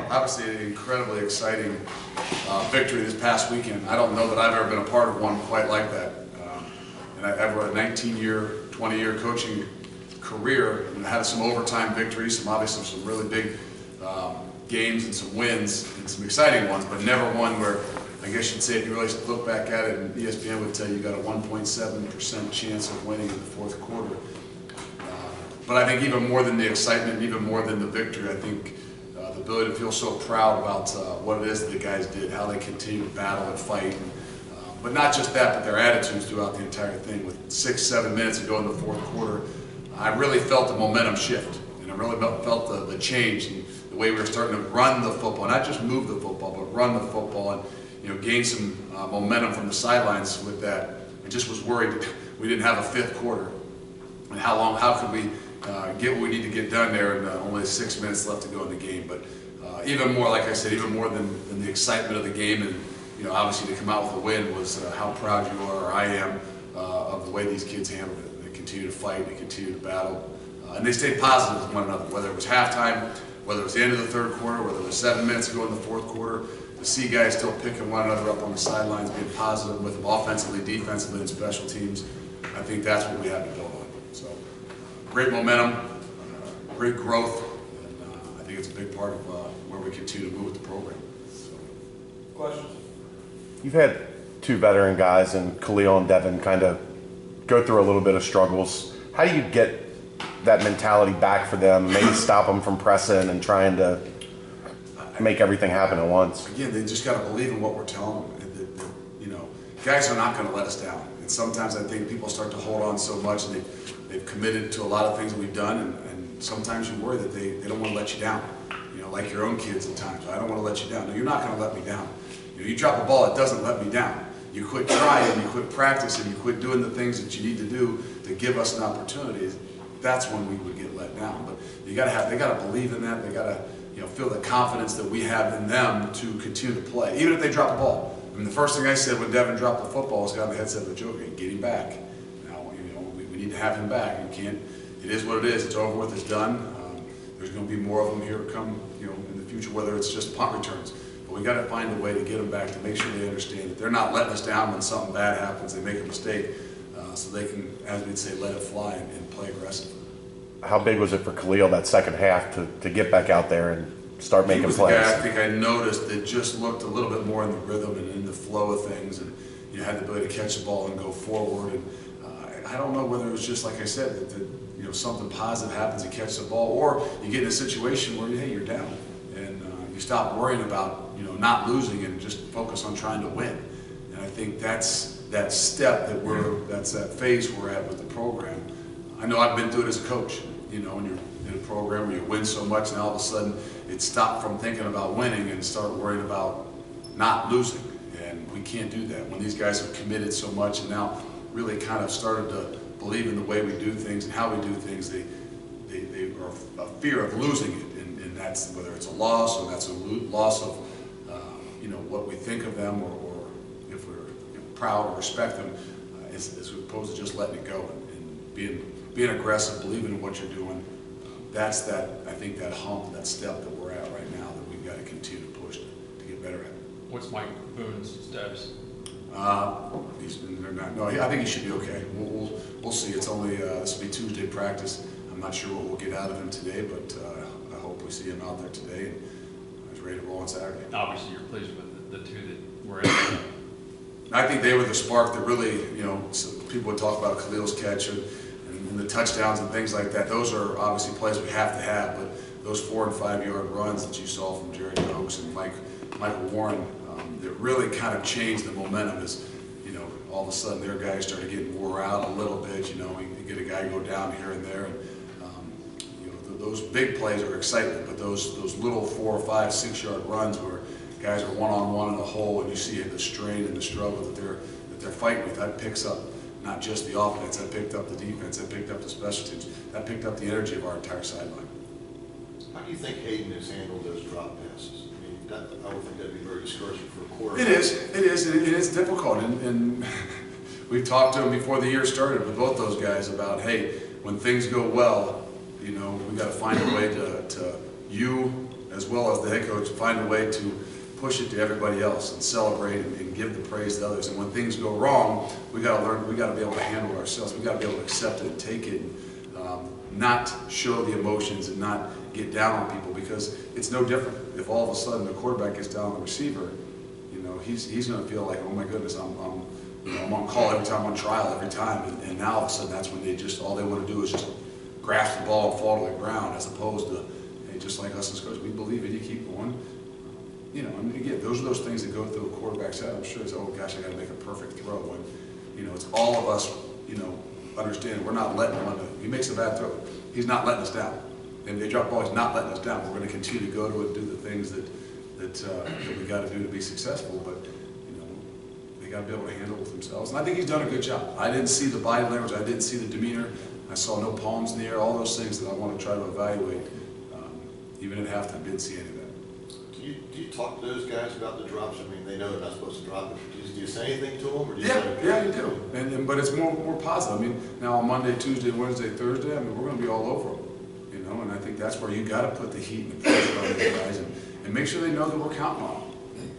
obviously an incredibly exciting victory this past weekend. I don't know that I've ever been a part of one quite like that. And I've had a 19-year, 20-year coaching career and had some overtime victories, obviously some really big games and some wins and some exciting ones, but never one where I guess you'd say if you really look back at it, and ESPN would tell you got a 1.7% chance of winning in the fourth quarter. But I think even more than the excitement, even more than the victory, I think the ability to feel so proud about what it is that the guys did, how they continue to battle and fight. But not just that, but their attitudes throughout the entire thing. With 6-7 minutes to go in the fourth quarter, I really felt the momentum shift. And I really felt the change and the way we were starting to run the football, not just move the football, but run the football and gain some momentum from the sidelines with that. I just was worried that we didn't have a fifth quarter. And how could we get what we need to get done there and only 6 minutes left to go in the game. But even more, like I said, even more than the excitement of the game and obviously to come out with a win was how proud you are, or I am, of the way these kids handled it. They continue to fight, they continue to battle, and they stayed positive with one another, whether it was halftime, whether it was the end of the third quarter, whether it was 7 minutes to go in the fourth quarter. To see guys still picking one another up on the sidelines, being positive with them offensively, defensively, and special teams, I think that's what we have to build on. So, great momentum, great growth, and I think it's a big part of where we continue to move with the program. So. Questions? You've had two veteran guys, and Khalil and Devin, kind of go through a little bit of struggles. How do you get that mentality back for them, maybe stop them from pressing and trying to make everything happen at once? Again, they just got to believe in what we're telling them. Guys are not going to let us down. And sometimes I think people start to hold on so much, and they've committed to a lot of things that we've done, and sometimes you worry that they don't want to let you down. Like your own kids at times. I don't want to let you down. No, you're not going to let me down. You drop a ball, it doesn't let me down. You quit trying, you quit practicing, you quit doing the things that you need to do to give us an opportunity. That's when we would get let down. But they got to believe in that. They got to feel the confidence that we have in them to continue to play, even if they drop a ball. I mean, the first thing I said when Devin dropped the football was got on the headset of the joke, get him back. Now, we need to have him back. You can't. It is what it is. It's over with. It's done. There's going to be more of them here come, in the future, whether it's just punt returns. But we got to find a way to get them back to make sure they understand that they're not letting us down when something bad happens. They make a mistake, so they can, as we'd say, let it fly and play aggressive. How big was it for Khalil that second half to get back out there and start making plays? The guy I think I noticed that just looked a little bit more in the rhythm and in the flow of things, and had the ability to catch the ball and go forward. And I don't know whether it was just like I said that something positive happens, you catch the ball, or you get in a situation where hey, you're down, and you stop worrying about not losing and just focus on trying to win. And I think that's that step that's that phase we're at with the program. I know I've been through it as a coach. When you're in a program where you win so much, and all of a sudden it stopped from thinking about winning and start worrying about not losing. And we can't do that when these guys have committed so much and now really kind of started to believe in the way we do things and how we do things. They are a fear of losing it, and that's whether it's a loss or that's a loss of what we think of them, or if we're proud or respect them, as opposed to just letting it go and being aggressive, believing in what you're doing. That's I think that hump, that step that we're at right now that we've got to continue to push to get better at. What's Mike Boone's status? I think he should be okay. We'll see. It's only this will be Tuesday practice. I'm not sure what we'll get out of him today, but I hope we see him out there today and he's ready to roll on Saturday. Obviously, you're pleased with the two that were in. I think they were the spark that really, people would talk about Khalil's catch and the touchdowns and things like that. Those are obviously plays we have to have, but those 4- and 5-yard runs that you saw from Jerry Oaks and Michael Warren, that really kind of changed the momentum as, all of a sudden their guys started getting wore out a little bit, you get a guy go down here and there, and those big plays are exciting, but those little 4-, 5-, 6-yard runs where guys are one-on-one in the hole and you see the strain and the struggle that they're fighting with, that picks up not just the offense, that picked up the defense, that picked up the special teams, that picked up the energy of our entire sideline. How do you think Hayden has handled those drop passes? I would think that'd be very discouraging for a quarterback. It is difficult, and we've talked to him before the year started with both those guys about, hey, when things go well, we got to find a way to you as well as the head coach, find a way to push it to everybody else and celebrate and give the praise to others. And when things go wrong, we got to learn. We got to be able to handle it ourselves. We got to be able to accept it and take it, and not show the emotions and not get down on people, because it's no different. If all of a sudden the quarterback gets down on the receiver, you know, he's going to feel like, oh my goodness, I'm on call every time, I'm on trial every time, and now all of a sudden that's when they just all they want to do is just grasp the ball and fall to the ground, as opposed to, hey, just like us as coaches, we believe it, you keep going. You know, and again, those are those things that go through a quarterback's head. I'm sure it's, oh gosh, I got to make a perfect throw. When, you know, it's all of us, you know, understanding we're not letting one. He makes a bad throw, he's not letting us down. And they drop the ball, he's not letting us down. We're going to continue to go to it and do the things that we got to do to be successful. But you know, they got to be able to handle it themselves. And I think he's done a good job. I didn't see the body language, I didn't see the demeanor. I saw no palms in the air. All those things that I want to try to evaluate. Even at halftime, didn't see any of that. Do you talk to those guys about the drops? I mean, they know they're not supposed to drop it. Do you say anything to them? Or do you Yeah, you do. But it's more positive. I mean, now on Monday, Tuesday, Wednesday, Thursday, I mean, we're going to be all over them. You know, and I think that's where you got to put the heat and the pressure on the guys and make sure they know that we're counting on them.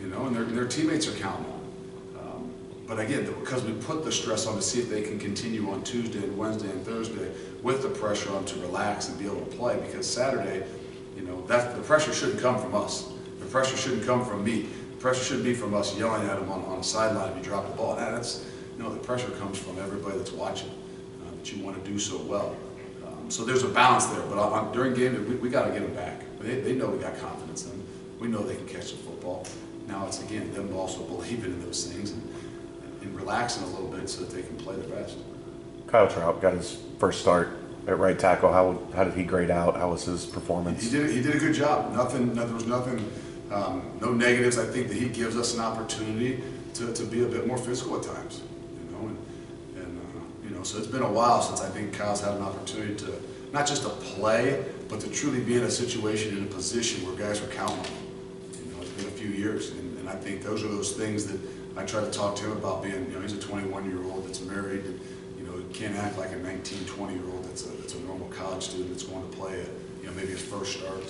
You know, and their teammates are counting on them. But again, because we put the stress on to see if they can continue on Tuesday and Wednesday and Thursday with the pressure on to relax and be able to play. Because Saturday, you know, the pressure shouldn't come from us. The pressure shouldn't come from me. The pressure shouldn't be from us yelling at them on a sideline if you drop the ball. No, the pressure comes from everybody that's watching, that you want to do so well. So there's a balance there. But during game, we got to get them back. They know we got confidence in them. We know they can catch the football. Now it's, again, them also believing in those things and relaxing a little bit so that they can play their best. Kyle Trout got his first start at right tackle. How did he grade out? How was his performance? He did a good job. There was nothing, no negatives. I think that he gives us an opportunity to be a bit more physical at times. You know, and you know, so it's been a while since I think Kyle's had an opportunity to not just to play, but to truly be in a situation, in a position where guys are counting on him. You know, it's been a few years, and I think those are those things that I try to talk to him about. Being, you know, he's a 21-year-old that's married. And, you know, he can't act like a 19, 20-year-old that's a normal college student that's going to play, you know, maybe his first start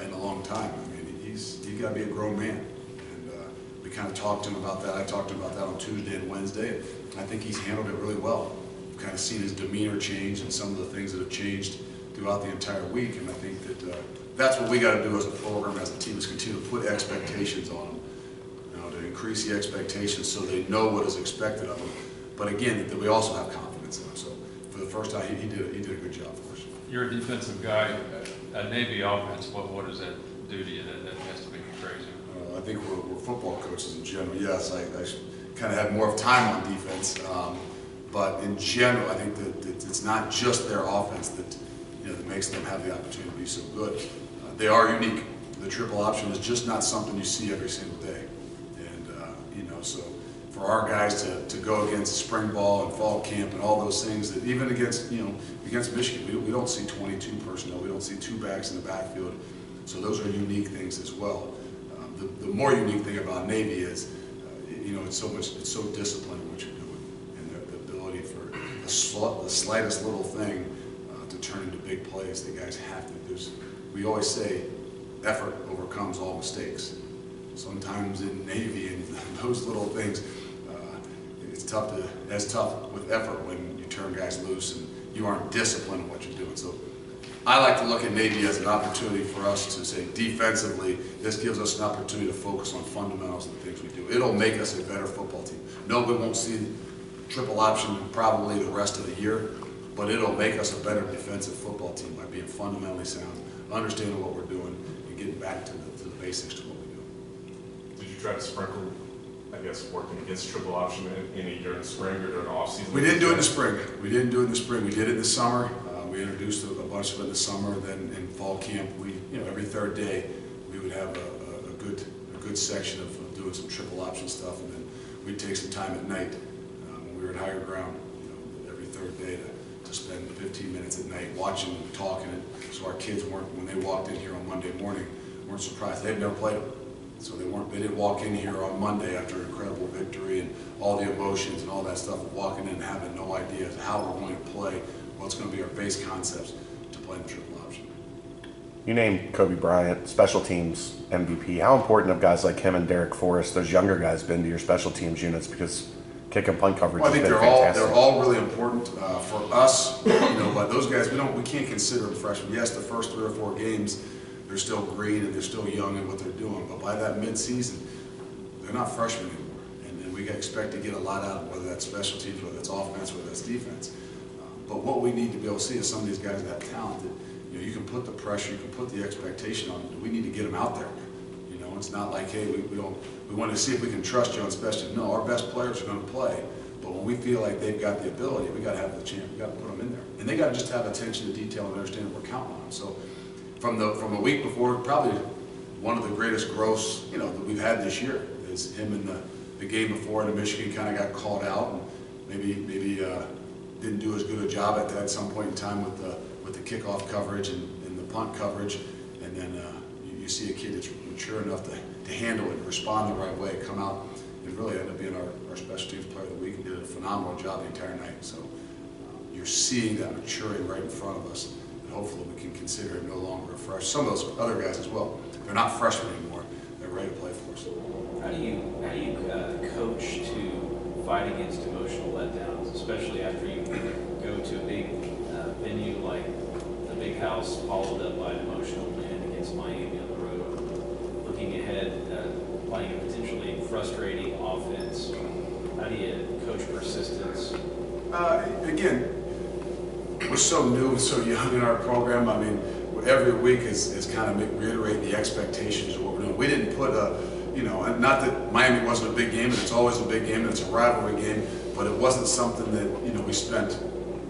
in a long time. I mean, he's got to be a grown man, and we kind of talked to him about that. I talked to him about that on Tuesday and Wednesday, and I think he's handled it really well. I've kind of seen his demeanor change and some of the things that have changed throughout the entire week, and I think that that's what we got to do as a program, as a team, is continue to put expectations on them. To increase the expectations so they know what is expected of them. But again, that we also have confidence in them. So for the first time, he did a good job for us. You're a defensive guy. A Navy offense, what does that do to you? That has to make you crazy. I think we're football coaches in general. Yes, I kind of had more of time on defense. But in general, I think that it's not just their offense that, you know, that makes them have the opportunity to be so good. They are unique. The triple option is just not something you see every single day. You know, so for our guys to go against spring ball and fall camp and all those things, that even against, you know, against Michigan, we don't see 22 personnel, we don't see two backs in the backfield. So those are unique things as well. The more unique thing about Navy is, you know, it's so disciplined in what you're doing, and the ability for the slightest little thing to turn into big plays. The guys have to do. We always say, effort overcomes all mistakes. Sometimes in Navy and those little things, it's tough with effort when you turn guys loose and you aren't disciplined in what you're doing. So I like to look at Navy as an opportunity for us to say, defensively, this gives us an opportunity to focus on fundamentals and the things we do. It'll make us a better football team. No, we won't see triple option probably the rest of the year, but it'll make us a better defensive football team by being fundamentally sound, understanding what we're doing, and getting back to the basics to what we do. Did you try to sprinkle, I guess, working against triple option during the spring or during the off season? We didn't do it in the spring. We did it in the summer. We introduced a bunch of it in the summer. Then in fall camp, every third day we would have a good section of doing some triple option stuff, and then we'd take some time at night when we were at higher ground, every third day to spend 15 minutes at night watching and talking, so our kids weren't, when they walked in here on Monday morning, weren't surprised. They had never played them. So they didn't walk in here on Monday after an incredible victory and all the emotions and all that stuff of walking in and having no idea how we're going to play, what's going to be our base concepts to play in the triple option. You named Kobe Bryant special teams MVP. How important have guys like him and Derek Forrest, those younger guys, been to your special teams units? Because kick and punt coverage Well, I has think been they're fantastic. all really important for us. But those guys, we can't consider them freshmen. Yes, the first 3 or 4 games, they're still green and they're still young in what they're doing. But by that mid-season, they're not freshmen anymore. And we expect to get a lot out of them, whether that's special teams, whether that's offense, whether that's defense. But what we need to be able to see is some of these guys that have talent that, you can put the pressure, you can put the expectation on them. We need to get them out there. It's not like, hey, we want to see if we can trust you on special teams. No, our best players are going to play. But when we feel like they've got the ability, we got to have the chance. We got to put them in there, and they got to just have attention to detail and understand that we're counting on them. So, from a week before, probably one of the greatest growths that we've had this year is him in the game before in Michigan kind of got called out and maybe didn't do as good a job at some point in time with the kickoff coverage and the punt coverage, and then you see a kid that's mature enough to handle it, respond the right way, come out, and really end up being our special teams player of the week and did a phenomenal job the entire night. So you're seeing that maturing right in front of us, and hopefully we can consider him no longer a fresh. Some of those other guys as well, they're not freshmen anymore. They're ready to play for us. How do you coach to fight against emotional letdowns, especially after you go to a big venue like the Big House, followed up by an emotional win against Miami on the road, looking ahead, playing a potentially frustrating offense? How do you coach persistence? Again, we're so new and so young in our program. I mean, every week is kind of reiterating the expectations of what we're doing. We didn't put not that Miami wasn't a big game, and it's always a big game, and it's a rivalry game, but it wasn't something that, we spent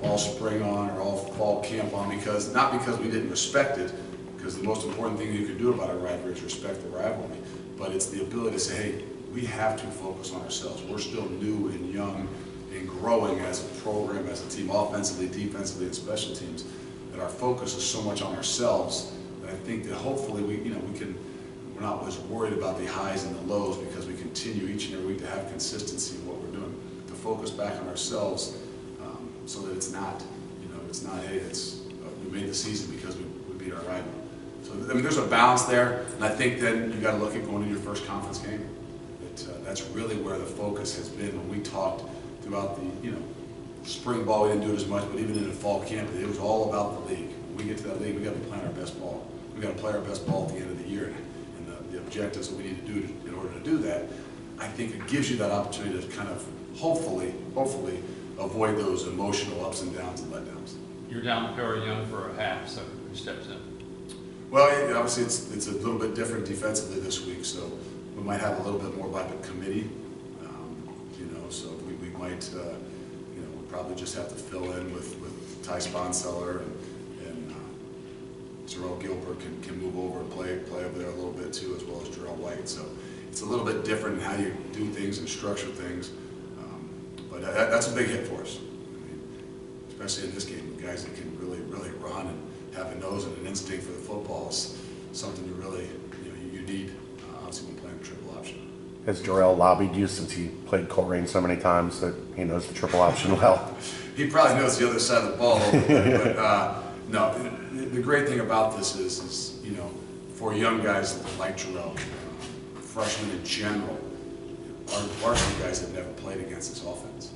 all spring on or all fall camp on not because we didn't respect it, because the most important thing you can do about a rivalry is respect the rivalry, but it's the ability to say, hey, we have to focus on ourselves. We're still new and young and growing as a program, as a team, offensively, defensively, and special teams, that our focus is so much on ourselves that I think that hopefully we're not always worried about the highs and the lows, because we continue each and every week to have consistency in what we're doing, to focus back on ourselves, so that it's not, hey, we made the season because we beat our rival. So there's a balance there, and I think then you got to look at going to your first conference game. That's really where the focus has been. When we talked throughout the spring ball, we didn't do it as much, but even in the fall camp, it was all about the league. When we get to that league, we got to be playing our best ball. We got to play our best ball at the end of the year, and the objectives that we need to do in order to do that. I think it gives you that opportunity to kind of hopefully avoid those emotional ups and downs and letdowns. You're down Perry Young for a half, so who steps in? Well, obviously it's a little bit different defensively this week, so we might have a little bit more by the committee. So we might, we'll probably just have to fill in with Ty Sponseller and Jarrell Gilbert can move over and play over there a little bit too, as well as Jarrell White. So it's a little bit different in how you do things and structure things. But that's a big hit for us. I mean, especially in this game, guys that can really run and have a nose and an instinct for the football is something you really you need, obviously when playing a triple option. Has Jarrell lobbied you, since he played Coleraine so many times, that he knows the triple option well? He probably knows the other side of the ball a little bit, but no. The great thing about this is for young guys like Jarrell, freshmen in general, our varsity guys have never played against this offense.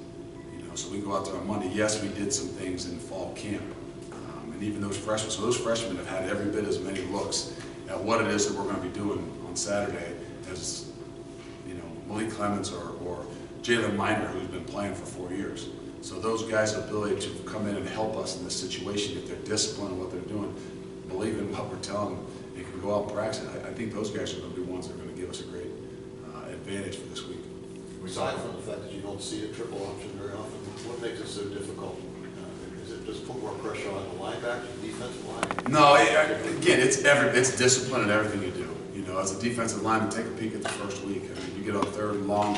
So we go out there on Monday. Yes, we did some things in fall camp, and even those freshmen have had every bit as many looks at what it is that we're going to be doing on Saturday as Malik Clements or Jalen Miner, who's been playing for 4 years. So those guys' ability to come in and help us in this situation, if they're disciplined in what they're doing, believe in what we're telling them, and can go out and practice, I think those guys are going to be ones that are going to give us a great advantage for this week. Aside from the fact that you don't see a triple option very often, what makes it so difficult? Is it just put more pressure on the linebackers, defensive line? No, again, it's discipline in everything you do. As a defensive lineman, take a peek at the first week. I mean, you get on third and long,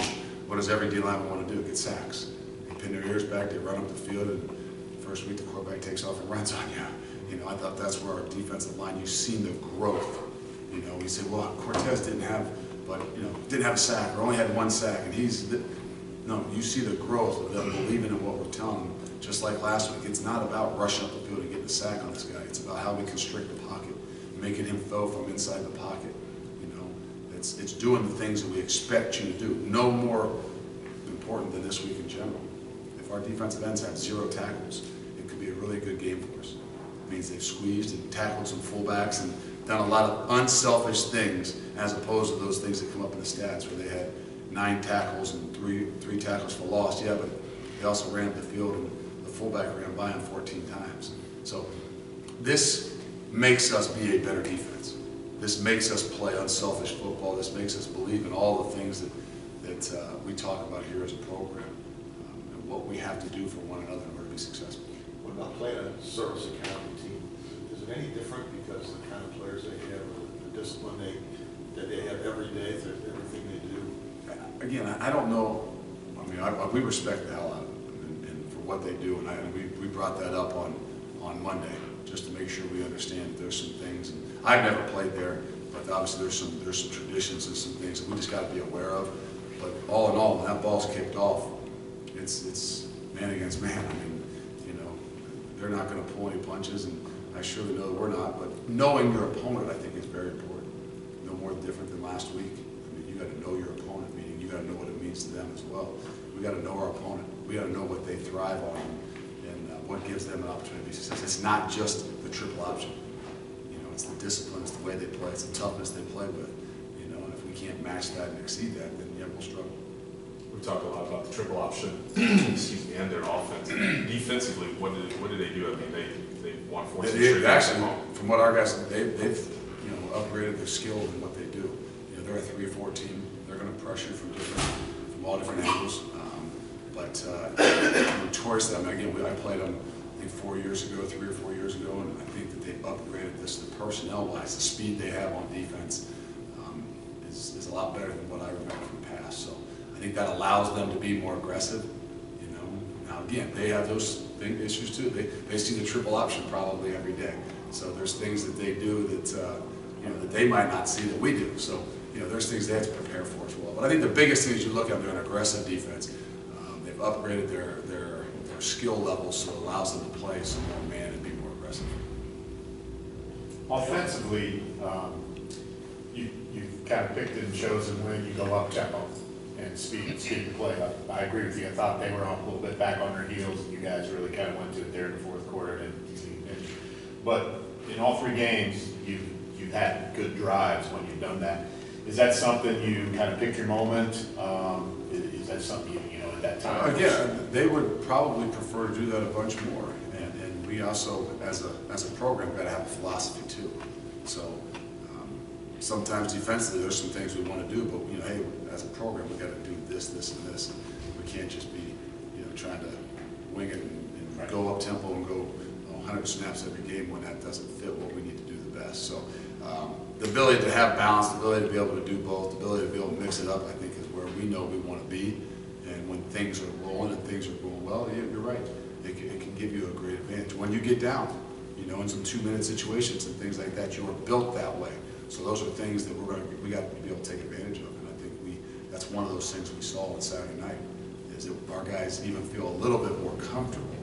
what does every D lineman want to do? Get sacks. They pin their ears back, they run up the field, and the first week the quarterback takes off and runs on you. I thought that's where our defensive line, you've seen the growth. We say, well, Cortez didn't have a sack or only had 1 sack, and you see the growth of them believing in what we're telling them. Just like last week, it's not about rushing up the field and getting a sack on this guy. It's about how we constrict the pocket, making him throw from inside the pocket. You know, it's doing the things that we expect you to do. No more important than this week in general. If our defensive ends have 0 tackles, it could be a really good game for us. It means they've squeezed and tackled some fullbacks and done a lot of unselfish things, as opposed to those things that come up in the stats where they had 9 tackles and three tackles for loss. Yeah, but they also ran up the field and the fullback ran by him 14 times. So this makes us be a better defense. This makes us play unselfish football. This makes us believe in all the things that we talk about here as a program, and what we have to do for one another in order to be successful. What about playing a service academy team? Is it any different because the kind of players they have, the discipline that they have every day, everything they do? Again, I don't know. I mean, we respect the hell out of them and for what they do, and we brought that up on Monday just to make sure we understand that there's some things. And I've never played there, but obviously there's some traditions and some things that we just got to be aware of. But all in all, when that ball's kicked off, it's man against man. I mean, you know, they're not going to pull any punches, and I surely know that we're not. But knowing your opponent, I think, is very important. No more different than last week. I mean, you got to know your opponent, meaning you got to know what it means to them as well. We got to know our opponent. We got to know what they thrive on and what gives them an opportunity to be successful. It's not just the triple option. You know, it's the discipline, it's the way they play, it's the toughness they play with. You know, and if we can't match that and exceed that, then yeah, we'll struggle. We talked a lot about the triple option, excuse me, and their offense. Defensively, what did they do? I mean, they won 14 straight. Actually, from what our guys, they've you know, upgraded their skill in what they do. You know, they're a 3-4 team. They're going to pressure from all different angles. Notoriously, I mean, again, I played them, I think 3 or 4 years ago, and I think that they've upgraded this, the personnel-wise, the speed they have on defense is a lot better than what I remember from the past. So I think that allows them to be more aggressive. You know, now again, they have those big issues too. They see the triple option probably every day. So there's things that they do that you know, that they might not see that we do. So you know, there's things they have to prepare for as well. But I think the biggest thing is you look at, they're an aggressive defense. They've upgraded their skill levels, so it allows them to play some more man and be more aggressive. Offensively, you've kind of picked and chosen when you go up tempo and speed the play up. I agree with you. I thought they were a little bit back on their heels, and you guys really kind of went to it there in the fourth quarter. But in all 3 games, you've had good drives when you've done that. Is that something you kind of pick your moment? Is that something you know at that time? Again, they would probably prefer to do that a bunch more, and we also, as a program, got to have a philosophy too. So sometimes defensively, there's some things we want to do, but you know, hey, as a program, we got to do this, this, and this. We can't just be, you know, trying to wing it and Right. go up tempo and go 100 snaps every game when that doesn't fit what we need to do the best. So the ability to have balance, the ability to be able to do both, the ability to be able to mix it up, I think is where we know we want to be. And when things are rolling and things are going well, yeah, you're right. It can give you a great advantage. When you get down, you know, in some 2-minute situations and things like that, you are built that way. So those are things that we got to be able to take advantage of. And I think that's one of those things we saw on Saturday night, is that our guys even feel a little bit more comfortable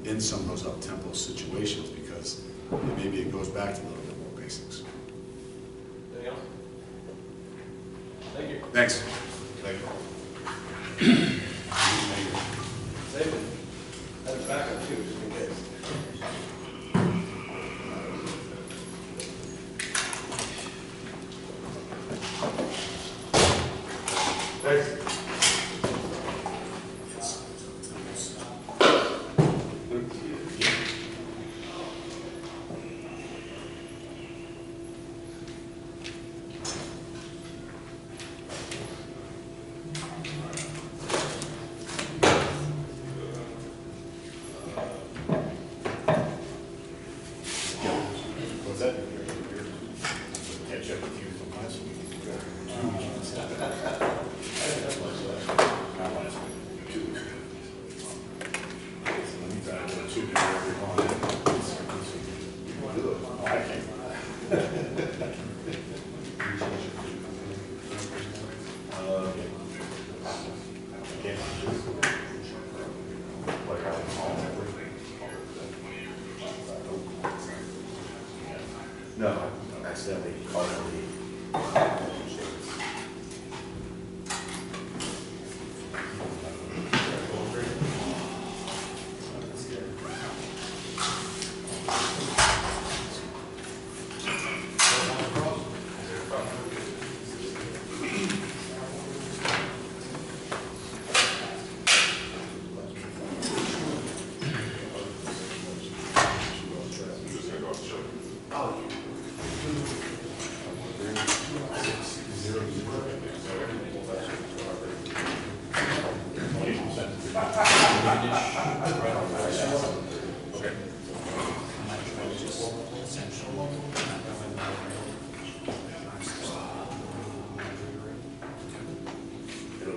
in some of those up-tempo situations because maybe it goes back to a little bit more basics. Anything else? Thank you. Thanks. Thank you. David, have a backup too, just in case. Thanks. What's that? Catch up with you from last week.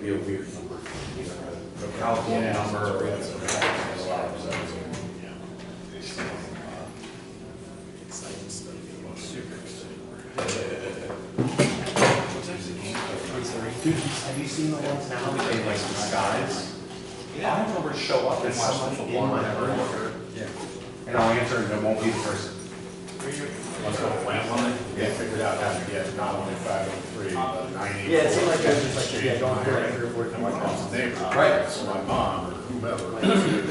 be a weird number, either a California number or it's a lot of zones. Exciting stuff. Super exciting. Dude, have you seen the ones now that they like disguise? Yeah. I'll have numbers show up and somebody in my room. Yeah. And I'll answer and it won't be the person. Let's go plant line. Yeah, figured out how to get not only 503, but 90. Yeah, it seemed like it was just like, yeah, going through it, every word, I'm like, My neighbor. Right. So my mom or whomever.